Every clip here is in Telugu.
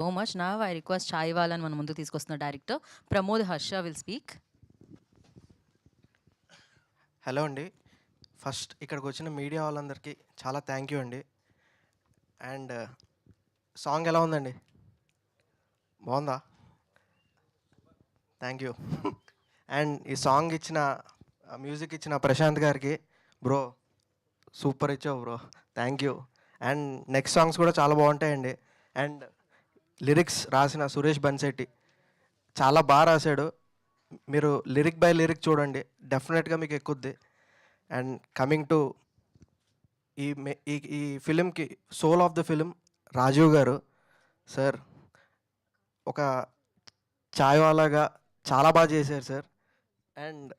So much. Now I request చాయ్ వాలాని మన ముందు తీసుకొస్తున్న director Pramod Harsha will speak. Hello అండి. ఫస్ట్ ఇక్కడికి వచ్చిన మీడియా వాళ్ళందరికీ చాలా థ్యాంక్ యూ అండి. అండ్ సాంగ్ ఎలా ఉందండి? బాగుందా? Thank you. అండ్ ఈ సాంగ్ ఇచ్చిన మ్యూజిక్ ఇచ్చిన ప్రశాంత్ గారికి బ్రో సూపర్ ఇచ్చావు bro, thank you. And next songs కూడా చాలా బాగుంటాయండి. అండ్ లిరిక్స్ రాసిన సురేష్ బన్శెట్టి చాలా బాగా రాశాడు. మీరు లిరిక్ బై లిరిక్ చూడండి, డెఫినెట్గా మీకు ఎక్కుద్ది. అండ్ కమింగ్ టు ఈ ఈ ఈ ఫిలింకి soul of the film Rajiv గారు సార్. ఒక చాయ్ వాలాగా చాలా బాగా చేశారు సార్. అండ్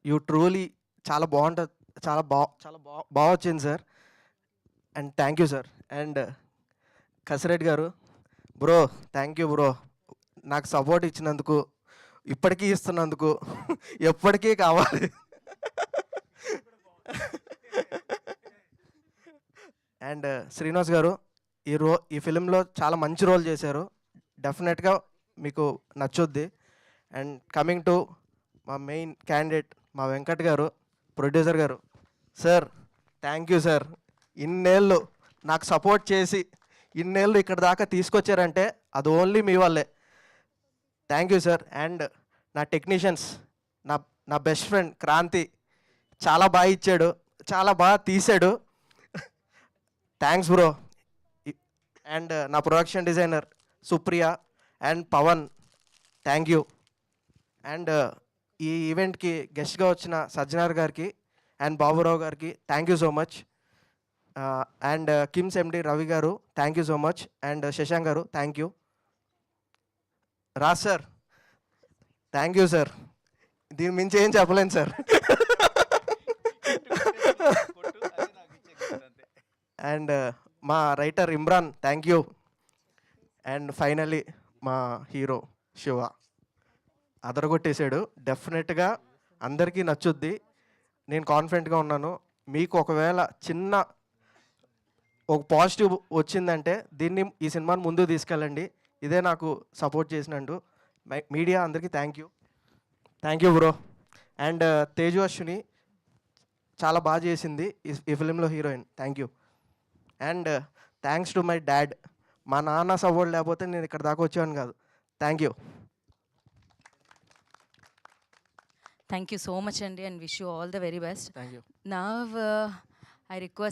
యూ ట్రూలీ చాలా బాగుంటుంది, చాలా బాగా వచ్చింది sir. And thank you sir. And Kasireddy గారు బ్రో, థ్యాంక్ యూ బ్రో, నాకు సపోర్ట్ ఇచ్చినందుకు, ఇప్పటికీ ఇస్తున్నందుకు, ఎప్పటికీ కావాలి. అండ్ శ్రీనివాస్ గారు ఈ ఫిలింలో చాలా మంచి రోల్ చేశారు, డెఫినెట్గా మీకు నచ్చుద్ది. అండ్ కమింగ్ టు మా మెయిన్ క్యాండిడేట్ మా వెంకట్ గారు, ప్రొడ్యూసర్ గారు సార్, థ్యాంక్ యూ సార్. ఇన్నేళ్ళు నాకు సపోర్ట్ చేసి ఇన్నేళ్ళు ఇక్కడ దాకా తీసుకొచ్చారంటే అది ఓన్లీ మీ వల్లే. Thank you sir. అండ్ నా టెక్నీషియన్స్, నా నా బెస్ట్ ఫ్రెండ్ క్రాంతి చాలా బాగా ఇచ్చాడు, చాలా బాగా తీసాడు. Thanks bro. అండ్ నా production designer Supriya and Pavan, thank you. And ఈ ఈవెంట్కి గెస్ట్గా వచ్చిన సజ్జనార్ గారికి అండ్ బాబురావు గారికి thank you so much. And KIMS MD Ravi గారు thank you so much. And Shashank గారు thank you. Raj sir thank you sir. దీని మించి ఏం చెప్పలేను సార్. అండ్ మా writer Imran thank you. And finally మా హీరో శివ అదరగొట్టేశాడు, డెఫినెట్గా అందరికీ నచ్చుద్ది, నేను కాన్ఫిడెంట్గా ఉన్నాను. మీకు ఒకవేళ చిన్న ఒక పాజిటివ్ వచ్చిందంటే దీన్ని, ఈ సినిమాని ముందుకు తీసుకెళ్ళండి, ఇదే నాకు సపోర్ట్ చేసినందు. మీడియా అందరికీ thank you. Thank you bro. And Teju Ashwini చాలా బాగా చేసింది ఈ ఫిలింలో heroine, thank you. And thanks to my dad, మా నాన్న సపోర్ట్ లేకపోతే నేను ఇక్కడ దాకా వచ్చాను కాదు. Thank you. Thank you so much అండి, and wish you all the very best. Thank you. Now I request